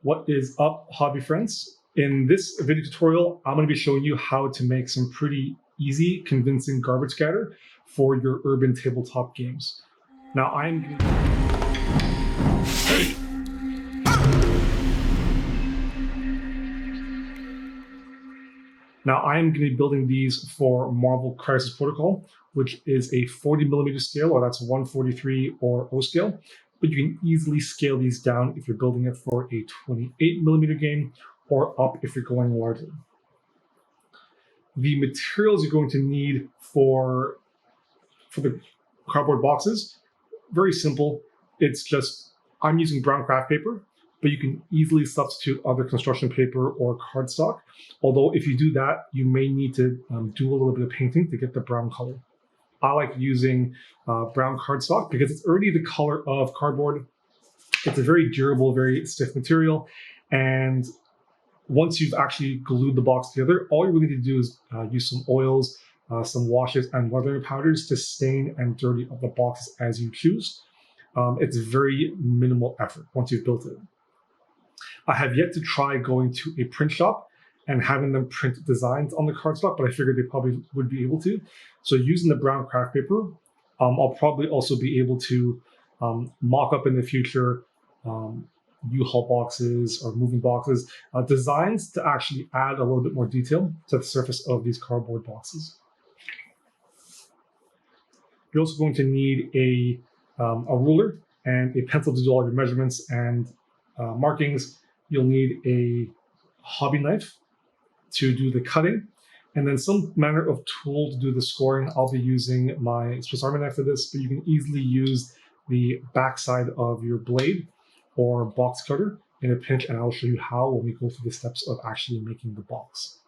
What is up, hobby friends? In this video tutorial, I'm going to be showing you how to make some pretty easy, convincing garbage scatter for your urban tabletop games. Now I'm going to be building these for Marvel Crisis Protocol, which is a 40mm scale, or that's 143 or O scale. But you can easily scale these down if you're building it for a 28mm game, or up if you're going larger. The materials you're going to need for the cardboard boxes, very simple. It's just, I'm using brown craft paper, but you can easily substitute other construction paper or cardstock. Although if you do that, you may need to do a little bit of painting to get the brown color. I like using brown cardstock because it's already the color of cardboard. It's a very durable, very stiff material. And once you've actually glued the box together, all you really need to do is use some oils, some washes, and weathering powders to stain and dirty up the boxes as you choose. It's very minimal effort once you've built it. I have yet to try going to a print shop and having them print designs on the cardstock, but I figured they probably would be able to. So using the brown craft paper, I'll probably also be able to mock up in the future U-Haul boxes or moving boxes, designs to actually add a little bit more detail to the surface of these cardboard boxes. You're also going to need a ruler and a pencil to do all your measurements and markings. You'll need a hobby knife to do the cutting, and then some manner of tool to do the scoring. I'll be using my Swiss Army knife for this, but you can easily use the backside of your blade or box cutter in a pinch, and I'll show you how when we go through the steps of actually making the box.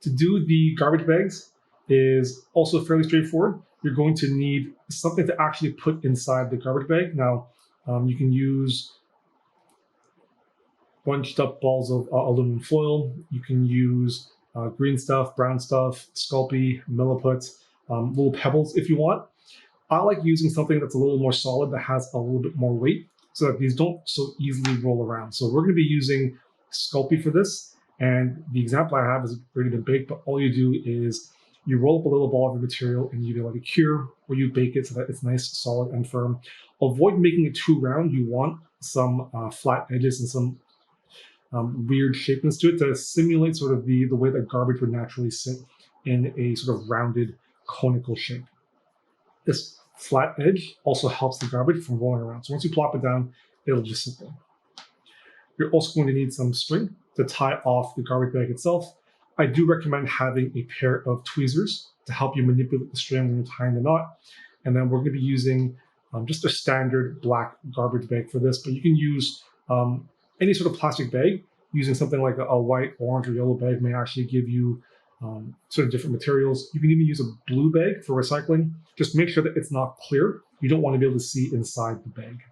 To do the garbage bags is also fairly straightforward. You're going to need something to actually put inside the garbage bag. Now, you can use bunched up balls of aluminum foil. You can use green stuff, brown stuff, Sculpey, Milliput, little pebbles if you want. I like using something that's a little more solid, that has a little bit more weight, so that these don't so easily roll around. So we're going to be using Sculpey for this, and the example I have is already been baked, but all you do is you roll up a little ball of the material and you do like a cure, or you bake it so that it's nice, solid, and firm. Avoid making it too round. You want some flat edges and some weird shapeness to it to simulate sort of the way that garbage would naturally sit in a sort of rounded conical shape. This flat edge also helps the garbage from rolling around. So once you plop it down, it'll just sit there. You're also going to need some string to tie off the garbage bag itself. I do recommend having a pair of tweezers to help you manipulate the string when you're tying the knot. And then we're going to be using just a standard black garbage bag for this, but you can use any sort of plastic bag. Using something like a white, orange, or yellow bag may actually give you sort of different materials. You can even use a blue bag for recycling. Just make sure that it's not clear. You don't want to be able to see inside the bag.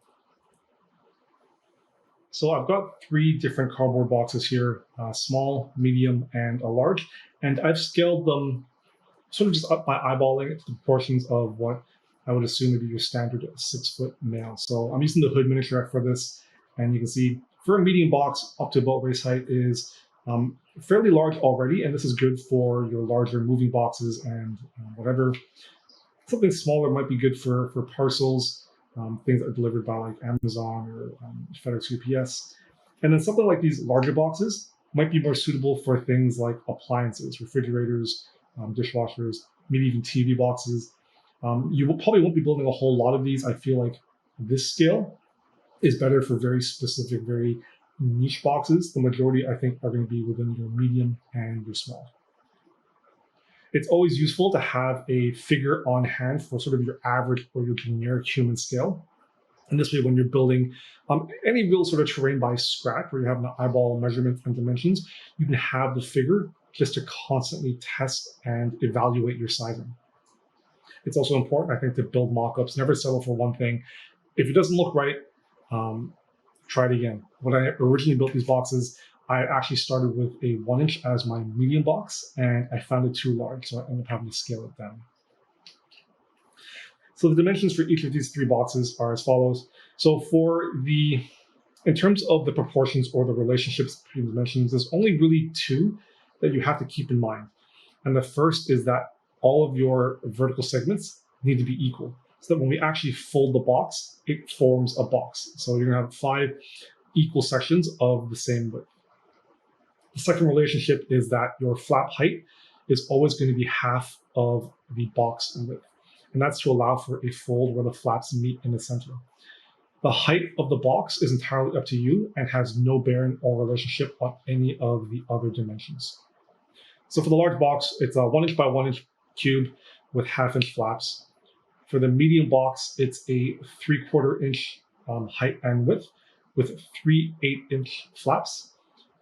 So I've got 3 different cardboard boxes here, small, medium, and a large. And I've scaled them sort of just up by eyeballing it to the proportions of what I would assume would be your standard 6-foot male. So I'm using the hood miniature for this, and you can see for a medium box up to about waist height is fairly large already, and this is good for your larger moving boxes and whatever. Something smaller might be good for parcels, things that are delivered by like Amazon or FedEx UPS. And then something like these larger boxes might be more suitable for things like appliances, refrigerators, dishwashers, maybe even TV boxes. You probably won't be building a whole lot of these. I feel like this scale is better for very specific, very niche boxes. The majority, I think, are going to be within your medium and your small. It's always useful to have a figure on hand for sort of your average or your generic human scale. And this way, when you're building any real sort of terrain by scratch, where you have an eyeball measurements and dimensions, you can have the figure just to constantly test and evaluate your sizing. It's also important, I think, to build mock-ups. Never settle for one thing. If it doesn't look right, try it again. When I originally built these boxes, I actually started with a 1-inch as my medium box, and I found it too large, so I ended up having to scale it down. So the dimensions for each of these 3 boxes are as follows. So for the In terms of the proportions or the relationships between dimensions, there's only really two that you have to keep in mind. And the first is that all of your vertical segments need to be equal, so that when we actually fold the box, it forms a box. So you're gonna have 5 equal sections of the same width. The second relationship is that your flap height is always going to be half of the box width. And that's to allow for a fold where the flaps meet in the center. The height of the box is entirely up to you and has no bearing or relationship on any of the other dimensions. So for the large box, it's a 1 inch by 1 inch cube with 1/2 inch flaps. For the medium box, it's a 3/4 inch height and width with 3 8-inch flaps.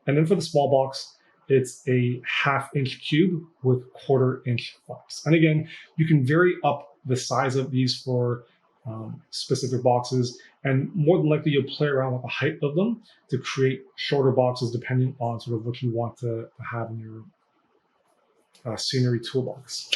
And then for the small box, it's a 1/2 inch cube with 1/4 inch flaps. And again, you can vary up the size of these for specific boxes, and more than likely you'll play around with the height of them to create shorter boxes depending on sort of what you want to have in your scenery toolbox.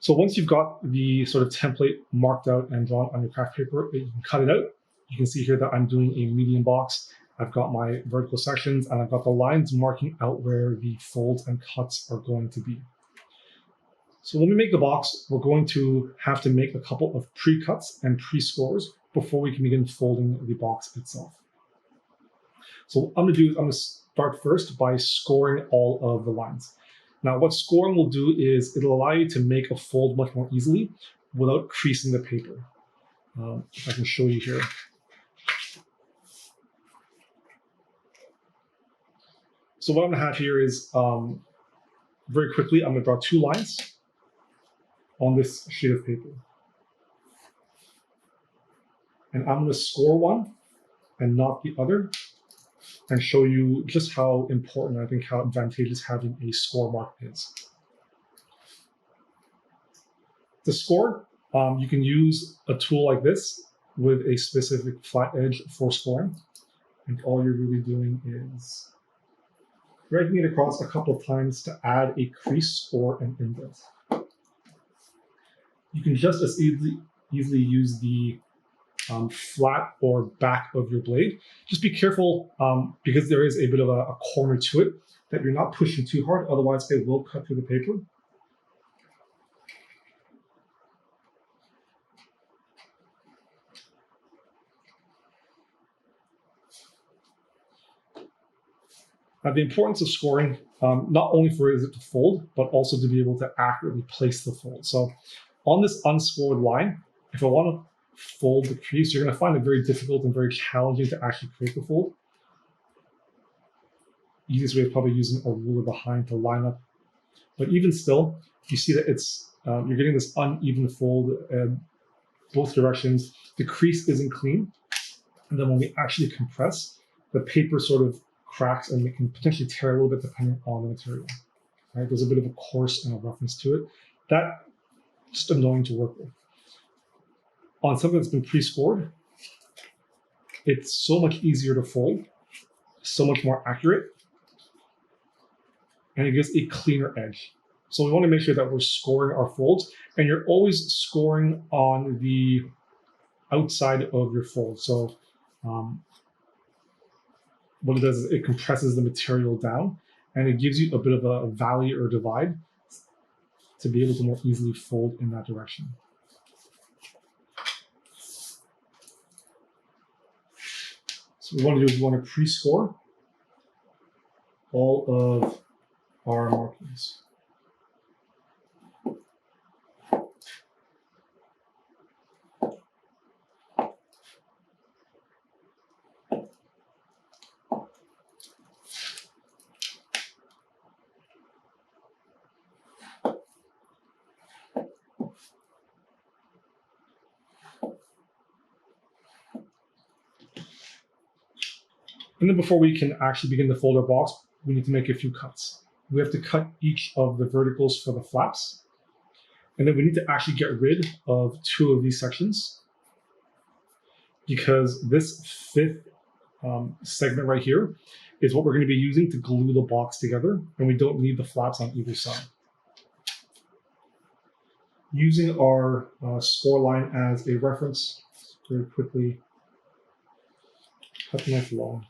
So once you've got the sort of template marked out and drawn on your craft paper, you can cut it out. You can see here that I'm doing a medium box. I've got my vertical sections and I've got the lines marking out where the folds and cuts are going to be. So when we make the box, we're going to have to make a couple of pre-cuts and pre-scores before we can begin folding the box itself. So what I'm gonna do is I'm gonna start first by scoring all of the lines. Now, what scoring will do is it'll allow you to make a fold much more easily without creasing the paper. If I can show you here. So what I'm gonna have here is, very quickly, I'm gonna draw 2 lines on this sheet of paper. And I'm gonna score one and not the other, and show you just how important, I think, how advantageous having a score mark is. To score, you can use a tool like this with a specific flat edge for scoring. And all you're really doing is dragging it across a couple of times to add a crease or an indent. You can just as easily use the flat or back of your blade. Just be careful because there is a bit of a corner to it that you're not pushing too hard, otherwise it will cut through the paper. The importance of scoring, not only for it to fold, but also to be able to accurately place the fold. So on this unscored line, if I want to fold the crease, you're going to find it very difficult and very challenging to actually create the fold. Easiest way is probably using a ruler behind to line up. But even still, you see that it's you're getting this uneven fold in both directions. The crease isn't clean. And then when we actually compress, the paper sort of cracks and it can potentially tear a little bit depending on the material. Right? There's a bit of a coarse and a roughness to it. That's just annoying to work with. On something that's been pre-scored, it's so much easier to fold, so much more accurate, and it gives a cleaner edge. So we want to make sure that we're scoring our folds, and you're always scoring on the outside of your fold. So what it does is it compresses the material down, and it gives you a bit of a valley or divide to be able to more easily fold in that direction. So what we want to do is we want to pre-score all of our markings. And then before we can actually begin to fold our box, we need to make a few cuts. We have to cut each of the verticals for the flaps. And then we need to actually get rid of 2 of these sections, because this 5th segment right here is what we're going to be using to glue the box together, and we don't need the flaps on either side. Using our score line as a reference, very quickly cut the knife along.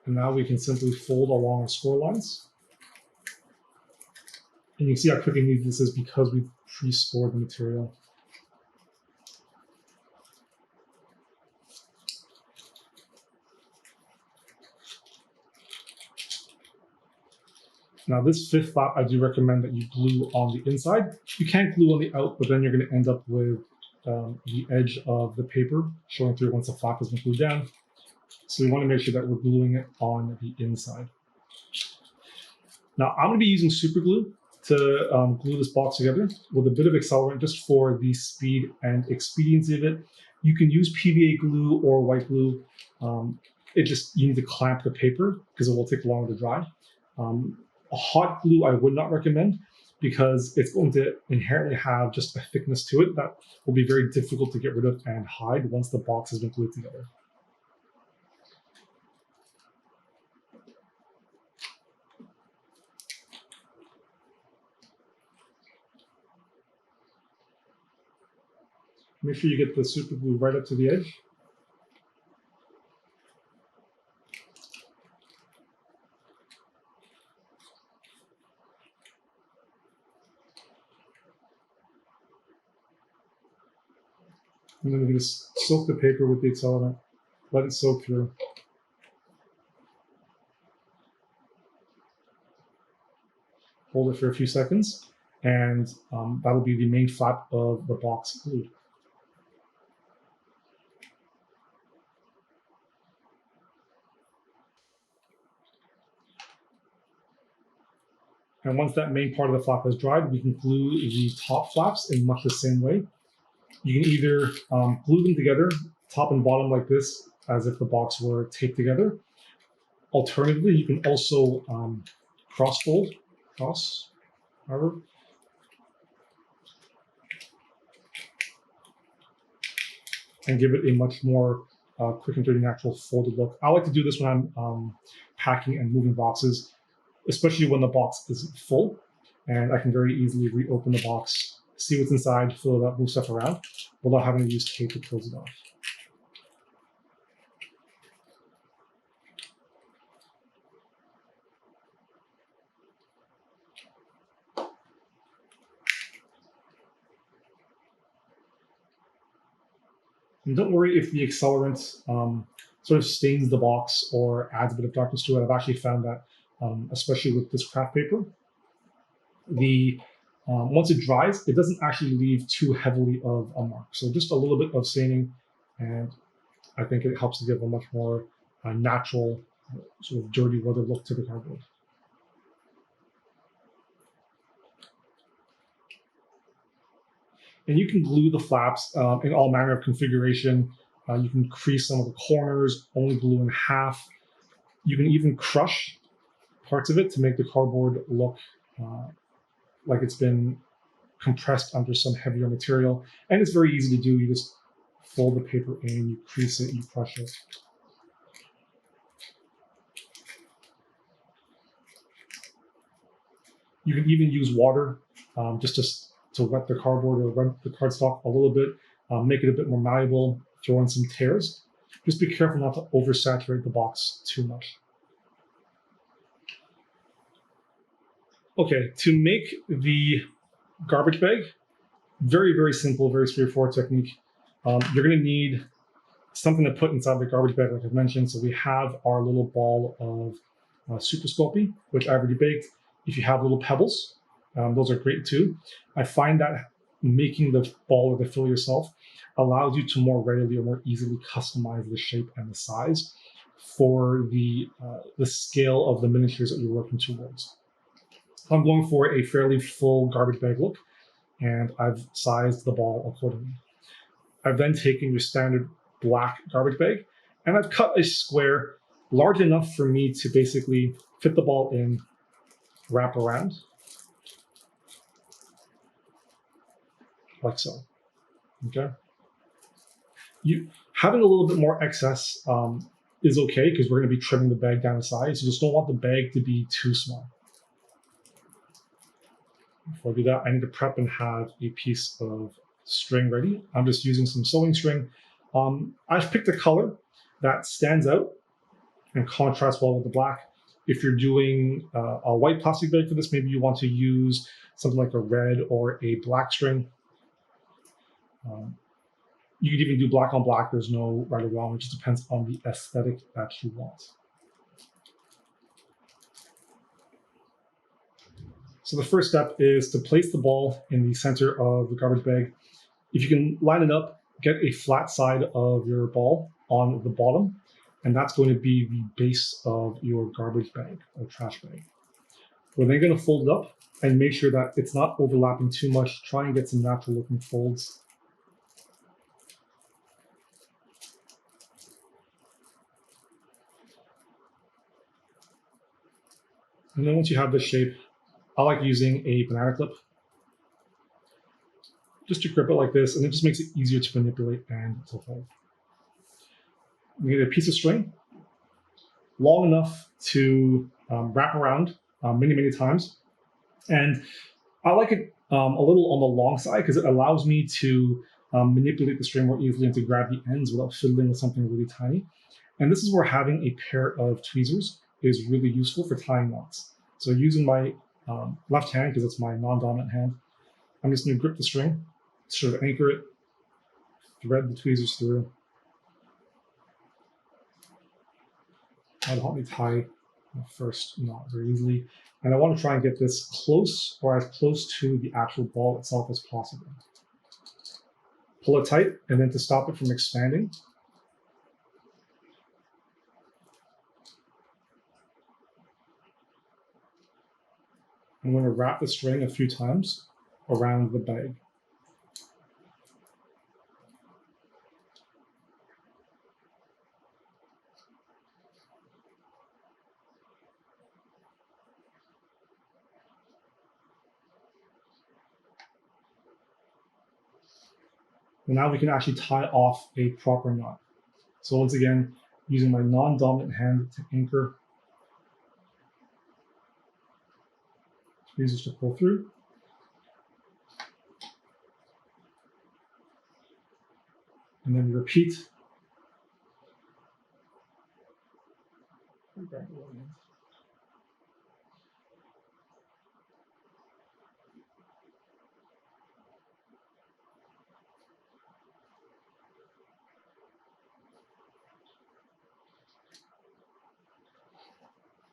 And now we can simply fold along our score lines. And you can see how quick and easy this is because we've pre-scored the material. Now this fifth flap, I do recommend that you glue on the inside. You can't glue on the out, but then you're going to end up with the edge of the paper showing through once the flap has been glued down. So we want to make sure that we're gluing it on the inside. Now I'm going to be using super glue to glue this box together with a bit of accelerant just for the speed and expediency of it. You can use PVA glue or white glue. You need to clamp the paper because it will take longer to dry. A hot glue I would not recommend because it's going to inherently have just a thickness to it that will be very difficult to get rid of and hide once the box has been glued together. Make sure you get the super glue right up to the edge. And then we're going to soak the paper with the accelerant, let it soak through. Hold it for a few seconds, and that'll be the main flap of the box glued. And once that main part of the flap has dried, we can glue the top flaps in much the same way. You can either glue them together, top and bottom like this, as if the box were taped together. Alternatively, you can also however, and give it a much more quick and dirty, natural folded look. I like to do this when I'm packing and moving boxes, especially when the box is full, and I can very easily reopen the box, see what's inside, fill it up, move stuff around, without having to use tape to close it off. And don't worry if the accelerant sort of stains the box or adds a bit of darkness to it. I've actually found that, especially with this craft paper, once it dries, it doesn't actually leave too heavily of a mark. So just a little bit of staining, and I think it helps to give a much more natural, sort of dirty weather look to the cardboard. And you can glue the flaps in all manner of configuration. You can crease some of the corners, only glue in half. You can even crush parts of it to make the cardboard look like it's been compressed under some heavier material. And it's very easy to do. You just fold the paper in, you crease it, you crush it. You can even use water just to wet the cardboard or wet the cardstock a little bit, make it a bit more malleable, throw in some tears. Just be careful not to oversaturate the box too much. Okay, to make the garbage bag, very, very simple, very straightforward technique. You're going to need something to put inside the garbage bag, like I've mentioned. So we have our little ball of Super Sculpey, which I already baked. If you have little pebbles, those are great too. I find that making the ball or the fill yourself allows you to more readily or more easily customize the shape and the size for the scale of the miniatures that you're working towards. I'm going for a fairly full garbage bag look, and I've sized the ball accordingly. I've then taken your standard black garbage bag and I've cut a square large enough for me to basically fit the ball in, wrap around, like so. Okay. Having a little bit more excess is okay because we're going to be trimming the bag down to size. You just don't want the bag to be too small. Before I do that, I need to prep and have a piece of string ready. I'm just using some sewing string. I've picked a color that stands out and contrasts well with the black. If you're doing a white plastic bag for this, maybe you want to use something like a red or a black string. You could even do black on black. There's no right or wrong. It just depends on the aesthetic that you want. So the first step is to place the ball in the center of the garbage bag. If you can line it up, get a flat side of your ball on the bottom, and that's going to be the base of your garbage bag or trash bag. We're then going to fold it up and make sure that it's not overlapping too much. Try and get some natural looking folds. And then once you have this shape, I like using a banana clip just to grip it like this, and it just makes it easier to manipulate and to hold. We get a piece of string long enough to wrap around many times. And I like it a little on the long side because it allows me to manipulate the string more easily and to grab the ends without fiddling with something really tiny. And this is where having a pair of tweezers is really useful for tying knots. So using my left hand, because it's my non-dominant hand, I'm just going to grip the string, sort of anchor it, thread the tweezers through. That'll help me tie the first knot very easily. And I want to try and get this close or as close to the actual ball itself as possible. Pull it tight, and then to stop it from expanding, I'm going to wrap the string a few times around the bag. And now we can actually tie off a proper knot. So once again, using my non-dominant hand to anchor, tweezers to pull through. And then repeat.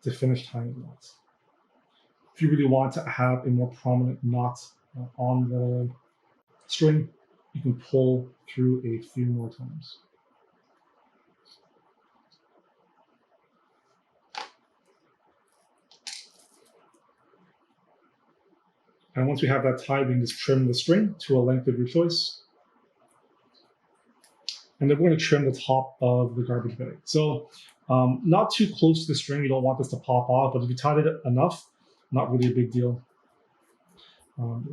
To finish tying the knots. If you really want to have a more prominent knot on the string, you can pull through a few more times. And once we have that tied, we can just trim the string to a length of your choice. And then we're going to trim the top of the garbage bag. So not too close to the string. You don't want this to pop off, but if you tied it enough, not really a big deal.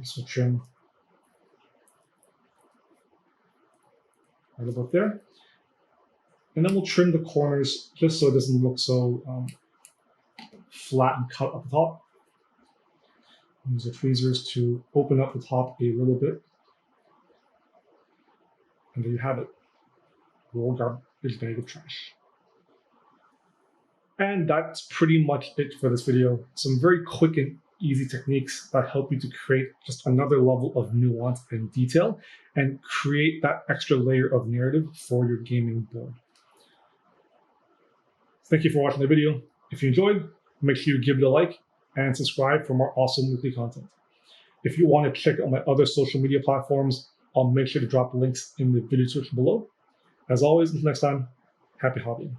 So trim right about there. And then we'll trim the corners just so it doesn't look so flat and cut up the top. Use the tweezers to open up the top a little bit. And there you have it. Roll garbage bag of trash. And that's pretty much it for this video. Some very quick and easy techniques that help you to create just another level of nuance and detail and create that extra layer of narrative for your gaming board. Thank you for watching the video. If you enjoyed, make sure you give it a like and subscribe for more awesome weekly content. If you want to check out my other social media platforms, I'll make sure to drop links in the video description below. As always, until next time, happy hobbying.